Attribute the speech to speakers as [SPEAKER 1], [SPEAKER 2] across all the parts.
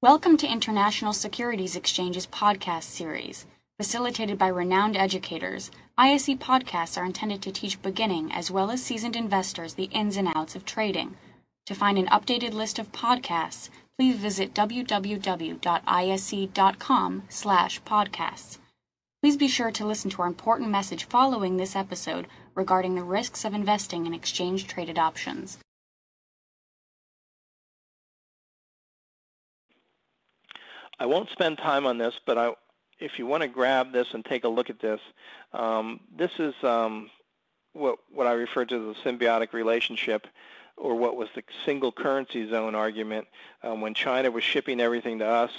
[SPEAKER 1] Welcome to International Securities Exchange's podcast series. Facilitated by renowned educators, ISE podcasts are intended to teach beginning as well as seasoned investors the ins and outs of trading. To find an updated list of podcasts, please visit www.ise.com/podcasts. Please be sure to listen to our important message following this episode regarding the risks of investing in exchange-traded options.
[SPEAKER 2] I won't spend time on this, but if you want to grab this and take a look at this, this is what I refer to as a symbiotic relationship, or what was the single currency zone argument. When China was shipping everything to us,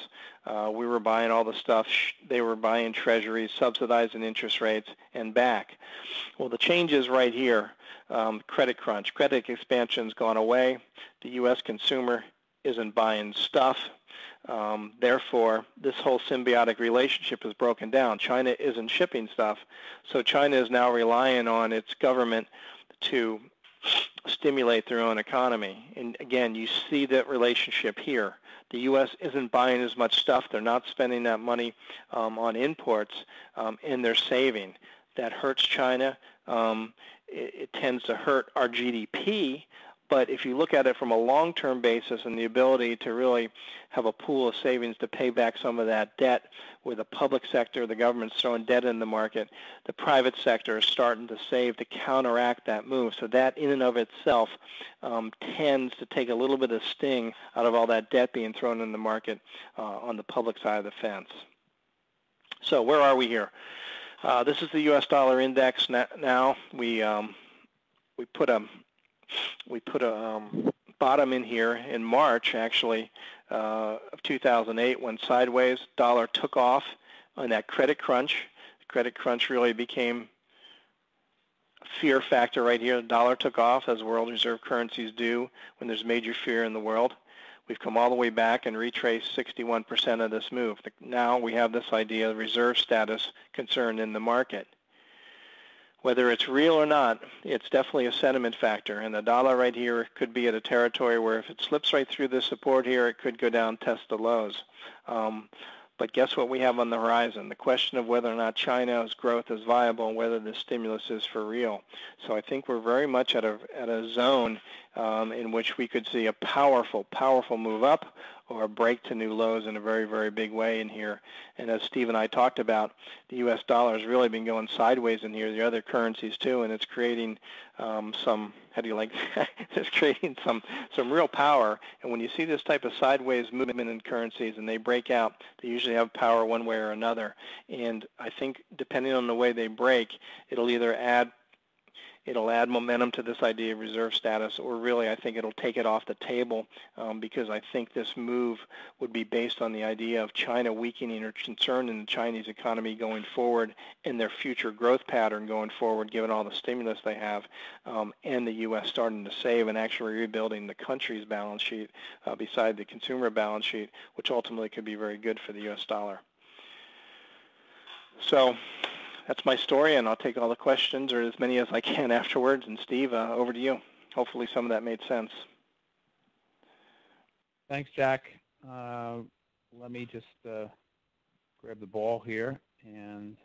[SPEAKER 2] we were buying all the stuff. They were buying treasuries, subsidizing interest rates, and back. Well, the change is right here. Credit crunch. Credit expansion's gone away. The U.S. consumer isn't buying stuff. Therefore, this whole symbiotic relationship is broken down. China isn't shipping stuff, so China is now relying on its government to stimulate their own economy. And again, you see that relationship here. The U.S. isn't buying as much stuff. They're not spending that money on imports, and they're saving. That hurts China. It tends to hurt our GDP. But if you look at it from a long-term basis and the ability to really have a pool of savings to pay back some of that debt, where the public sector, the government's throwing debt in the market, the private sector is starting to save to counteract that move. So that in and of itself tends to take a little bit of sting out of all that debt being thrown in the market on the public side of the fence. So where are we here? This is the U.S. dollar index now. We put a bottom in here in March, actually, of 2008, when sideways. Dollar took off on that credit crunch. The credit crunch really became a fear factor right here. The dollar took off, as world reserve currencies do when there's major fear in the world. We've come all the way back and retraced 61% of this move. Now we have this idea of reserve status concern in the market. Whether it's real or not, it's definitely a sentiment factor, and the dollar right here could be at a territory where if it slips right through this support here, it could go down, test the lows. But guess what we have on the horizon? The question of whether or not China's growth is viable and whether the stimulus is for real. So I think we're very much at a zone in which we could see a powerful move up or a break to new lows in a very, very big way in here. And as Steve and I talked about, the U.S. dollar has really been going sideways in here, the other currencies too, and it's creating it's creating some real power. And when you see this type of sideways movement in currencies and they break out, they usually have power one way or another. And I think depending on the way they break, it'll either add momentum to this idea of reserve status, or really I think it'll take it off the table, because I think this move would be based on the idea of China weakening or concern in the Chinese economy going forward and their future growth pattern going forward, given all the stimulus they have, and the U.S. starting to save and actually rebuilding the country's balance sheet beside the consumer balance sheet, which ultimately could be very good for the U.S. dollar. So that's my story, and I'll take all the questions, or as many as I can afterwards. And Steve, over to you. Hopefully some of that made sense.
[SPEAKER 3] Thanks, Jack. Let me just grab the ball here, and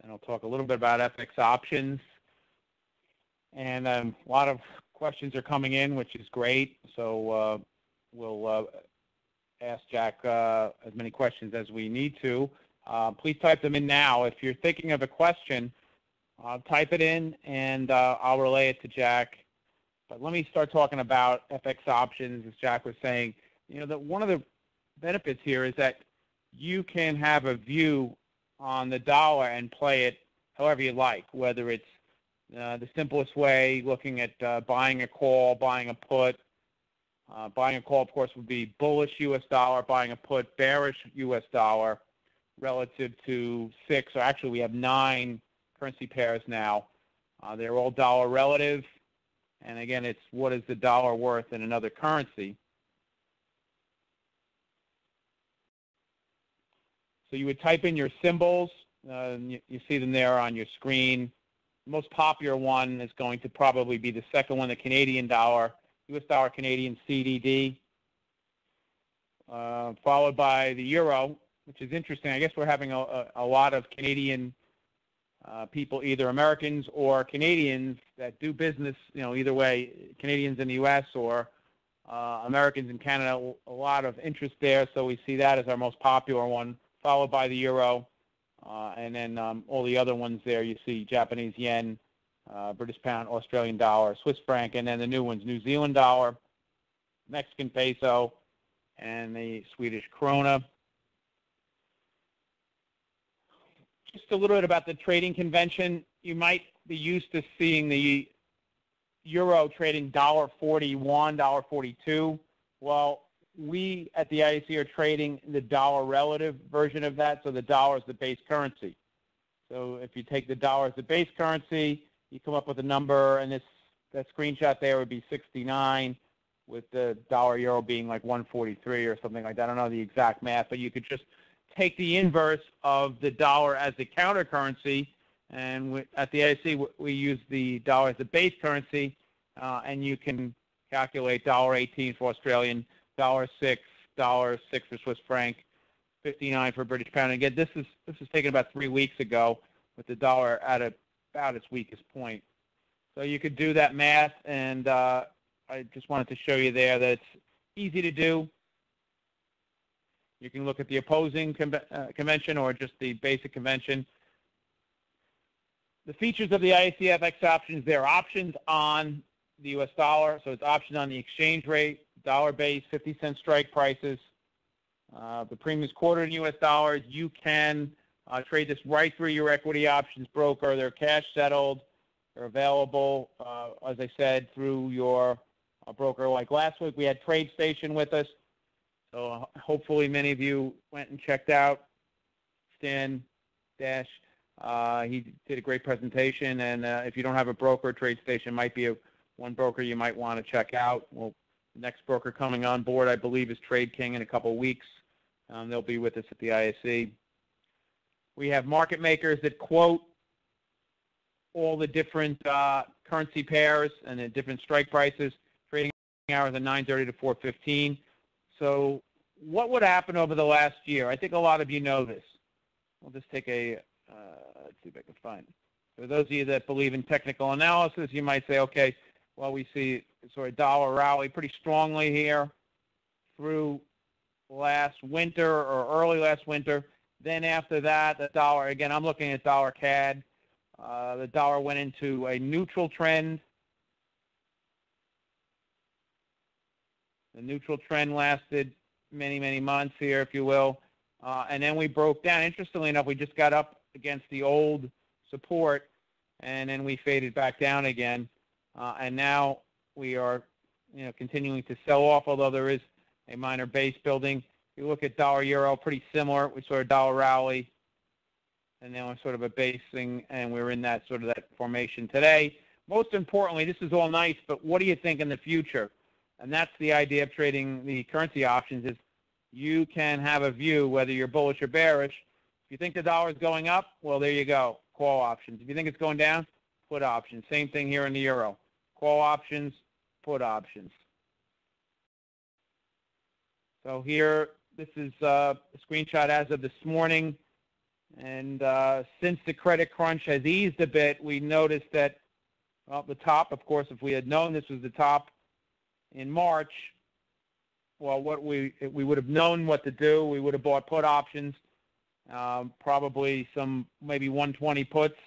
[SPEAKER 3] then I'll talk a little bit about FX options. And a lot of questions are coming in, which is great. So we'll ask Jack as many questions as we need to. Please type them in now. If you're thinking of a question, type it in, and I'll relay it to Jack. But let me start talking about FX options. As Jack was saying, one of the benefits here is that you can have a view on the dollar and play it however you like, whether it's the simplest way, looking at buying a call, buying a put. Buying a call, of course, would be bullish U.S. dollar, buying a put, bearish U.S. dollar, relative to 6, or actually we have 9 currency pairs now. They're all dollar relative, and again, it's what is the dollar worth in another currency. So you would type in your symbols. You see them there on your screen. The most popular one is going to probably be the second one, the Canadian dollar, U.S. dollar Canadian CDD. followed by the euro, which is interesting. I guess we're having a lot of Canadian people, either Americans or Canadians, that do business, either way, Canadians in the U.S. or Americans in Canada, a lot of interest there. So we see that as our most popular one, followed by the euro. And then all the other ones there, you see Japanese yen, British pound, Australian dollar, Swiss franc, and then the new ones, New Zealand dollar, Mexican peso, and the Swedish krona. Just a little bit about the trading convention. You might be used to seeing the euro trading $1.41, $1.42. Well, we at the IAC are trading the dollar relative version of that, so the dollar is the base currency. So if you take the dollar as the base currency, you come up with a number, and that screenshot there would be 69, with the dollar euro being like 143 or something like that. I don't know the exact math, but you could just take the inverse of the dollar as the counter currency, and at the IAC we use the dollar as the base currency, and you can calculate $1.18 for Australian, $6 for Swiss franc, 59 for British pound. And again, this is taken about 3 weeks ago, with the dollar at about its weakest point. So you could do that math, and I just wanted to show you there that it's easy to do. You can look at the opposing convention or just the basic convention. The features of the IAC FX options, they're options on the U.S. dollar, so it's options on the exchange rate, dollar-based, 50-cent strike prices. The premium is quoted in U.S. dollars. You can trade this right through your equity options broker. They're cash settled. They're available, as I said, through your broker. Like last week, we had TradeStation with us. So hopefully many of you went and checked out Stan Dash. He did a great presentation, and if you don't have a broker, TradeStation might be one broker you might want to check out. Well, the next broker coming on board, I believe, is Trade King in a couple of weeks. They'll be with us at the ISC. We have market makers that quote all the different currency pairs and the different strike prices. Trading hours are 9:30 to 4:15. So what would happen over the last year? I think a lot of you know this. We'll just take a, let's see if I can find it. For those of you that believe in technical analysis, you might say, okay, well, we see sort of dollar rally pretty strongly here through last winter or early last winter. Then after that, the dollar, again, I'm looking at dollar CAD. The dollar went into a neutral trend. The neutral trend lasted many, many months here, if you will. And then we broke down. Interestingly enough, we just got up against the old support, and then we faded back down again. And now we are, continuing to sell off, although there is a minor base building. You look at dollar euro, pretty similar. We saw a dollar rally, and then we're sort of a basing, and we're in that sort of that formation today. Most importantly, this is all nice, but what do you think in the future? And that's the idea of trading the currency options, is you can have a view whether you're bullish or bearish. If you think the dollar is going up, well, there you go, call options. If you think it's going down, put options. Same thing here in the euro. Call options, put options. So here, this is a screenshot as of this morning. And since the credit crunch has eased a bit, we noticed that, well, the top, of course, if we had known this was the top in March, well, what we would have known what to do. We would have bought put options, probably some maybe 120 puts,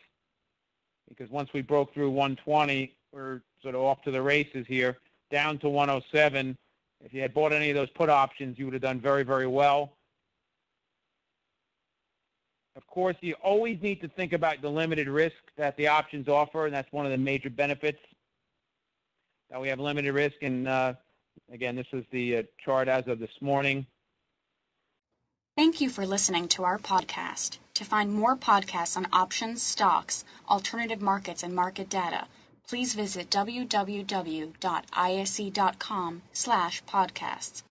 [SPEAKER 3] because once we broke through 120, we're sort of off to the races here, down to 107. If you had bought any of those put options, you would have done very, very well. Of course, you always need to think about the limited risk that the options offer, and that's one of the major benefits, that we have limited risk. And again, this is the chart as of this morning.
[SPEAKER 1] Thank you for listening to our podcast. To find more podcasts on options, stocks, alternative markets, and market data, please visit www.isc.com/podcasts.